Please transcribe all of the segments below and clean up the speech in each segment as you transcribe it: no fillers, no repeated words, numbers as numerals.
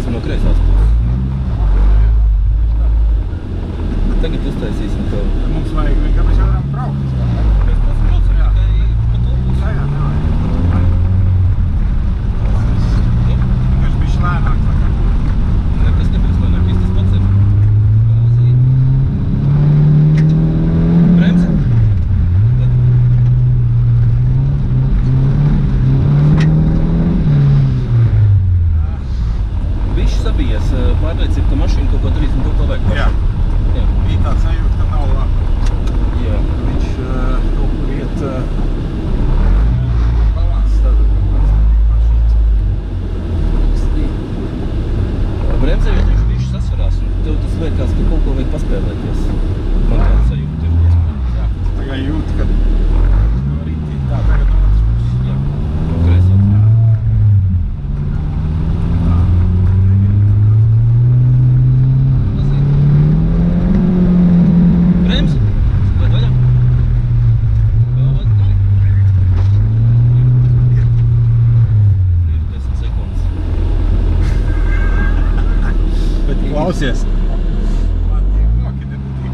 esam no kreisās puses. Tagad uztaisīsim to. Mums vajag, ka mēs jau varam braukt. Mēs braucam tikai pa to pusi. Jā, Viņš bija lēnāk. Nekas nebūs lēnāk, viss tas pats ir. Gāzīt. Bremzi. Viņš sabijies, pārliecība, ka mašīna kaut ko darīs un kaut ko vajag. Jā. Jā. Bija tāds sajūta, ka nav Jā. viņš kaut kur iet balans tāda Bremzējot viņš bišķi sasvarās un tev tas liekas, ka kaut ko vajag paspēlēties. Man tāda sajūta ir. Jā, tagad jūt, ka no rītī tā tagad no otras puses. Jā, no kreisās. Bremzi! Lai vaļā! Ir 10 sekundes. Bet klausies. Man tie koki nepatīk.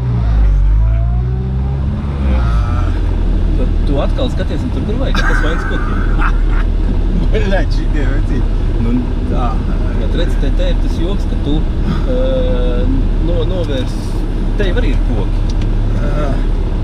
Tad tu atkal skaties un tur, kur vajag, tas vainas kokiem. Baļēt šitie vecī. Nu, Tā. bet redz, te ir tas joks, ka tu novērs, te jau arī ir koki.